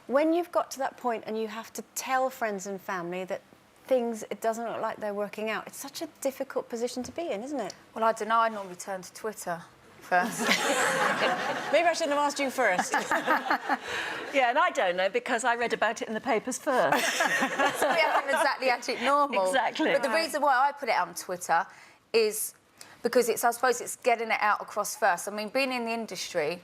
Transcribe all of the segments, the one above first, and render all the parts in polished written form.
When you've got to that point and you have to tell friends and family that it doesn't look like they're working out, it's such a difficult position to be in, isn't it? Well, I don't know. I normally turn to Twitter first. Maybe I shouldn't have asked you first. Yeah, and I don't know because I read about it in the papers first. So we haven't exactly had it normal. Exactly. But the reason why I put it on Twitter is because I suppose it's getting it out across first. I mean, being in the industry,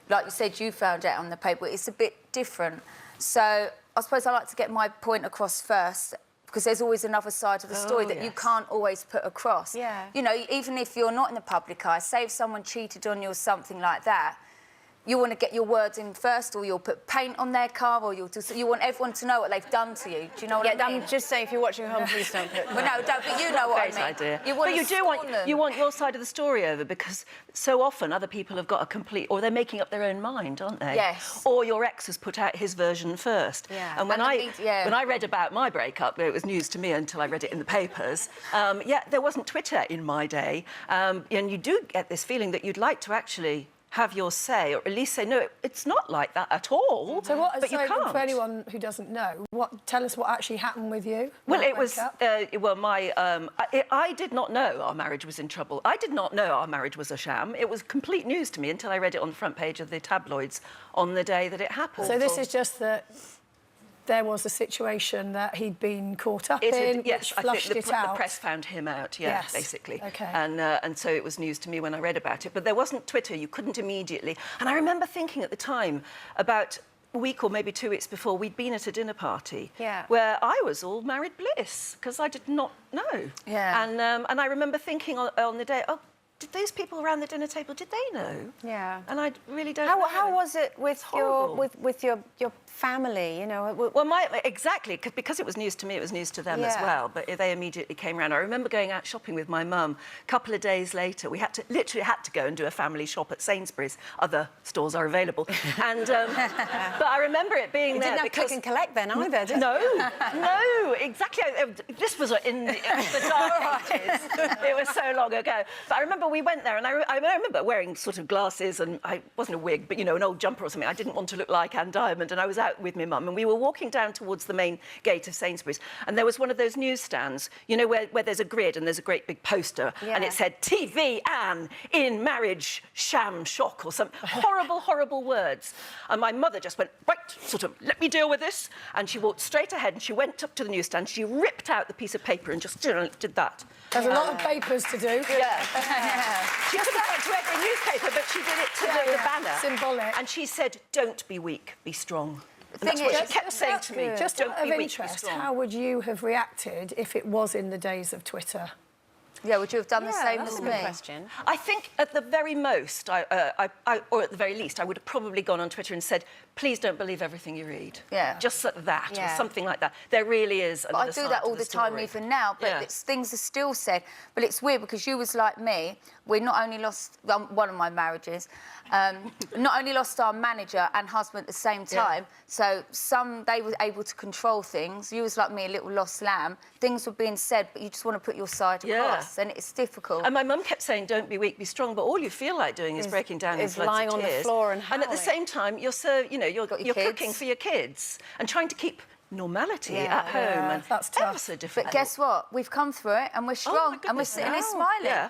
like you said, you found out on the paper, it's a bit different. So I suppose I like to get my point across first, because there's always another side of the story that you can't always put across. Yeah. You know, even if you're not in the public eye, say if someone cheated on you or something like that, you want to get your words in first, or you'll put paint on their car, or you want everyone to know what they've done to you. Do you know what I mean? I'm just saying, if you're watching at home, please don't put... Well, no, don't, but you know what I mean. Idea. But you want your side of the story over, because so often other people have got a complete... Or they're making up their own mind, aren't they? Yes. Or your ex has put out his version first. Yeah. And when I read about my breakup, it was news to me until I read it in the papers, there wasn't Twitter in my day, and you do get this feeling that you'd like to actually have your say, or at least say, no, it's not like that at all. So what, but you can't. for anyone who doesn't know, tell us what actually happened with you? Well, it was, I did not know our marriage was in trouble. I did not know our marriage was a sham. It was complete news to me until I read it on the front page of the tabloids on the day that it happened. So this is just that there was a situation that he'd been caught up in, yes, which flushed I think it out. the press found him out, Yes. basically. OK. And so it was news to me when I read about it. But there wasn't Twitter. You couldn't immediately... And I remember thinking at the time, about a week or maybe 2 weeks before, we'd been at a dinner party where I was all married bliss, because I did not know. Yeah. And I remember thinking on the day, oh, did those people around the dinner table, did they know? Yeah. And I really don't know. How was it with your family, you know? Well, exactly, because it was news to me, it was news to them as well, but they immediately came around. I remember going out shopping with my mum. A couple of days later, we literally had to go and do a family shop at Sainsbury's. Other stores are available. And, but I remember it being there didn't have click and collect then either, did you? No, exactly. This was in the dark ages. It was so long ago. But I remember we went there, and I remember wearing sort of glasses, and I wasn't a wig, but, you know, an old jumper or something. I didn't want to look like Anne Diamond, and I was out with my mum, and we were walking down towards the main gate of Sainsbury's, and there was one of those newsstands, you know, where there's a grid and there's a great big poster, and it said, TV Anne in marriage sham shock, or some horrible, horrible words. And my mother just went, right, sort of, let me deal with this. And she walked straight ahead, and she went up to the newsstand, she ripped out the piece of paper and just did that. There's a lot of papers to do. Yeah. She could have gone to every newspaper, but she did it to the banner. Symbolic. And she said, don't be weak, be strong. The And that's thing what is, she kept saying to me. Just don't out be of weak, be interest, strong. how would you have reacted if it was in the days of Twitter? Yeah, would you have done the same that's as a me? good question. I think at the very most, or at the very least, I would have probably gone on Twitter and said, please don't believe everything you read. Yeah. Just that, or Yeah. something like that. There really is But I another do side that to all the time, story. even now, but things are still said. But it's weird, because you was like me. We not only lost one of my marriages, not only lost our manager and husband at the same time, so they were able to control things. You was like me, a little lost lamb. Things were being said, but you just want to put your side across, and it's difficult. And my mum kept saying, don't be weak, be strong, but all you feel like doing is breaking down in floods lying of on the tears. floor and at the howling. same time, you're cooking for your kids and trying to keep normality at home. And that's tough. ever so different. But guess what? We've come through it, and we're strong, and we're sitting here smiling. Yeah.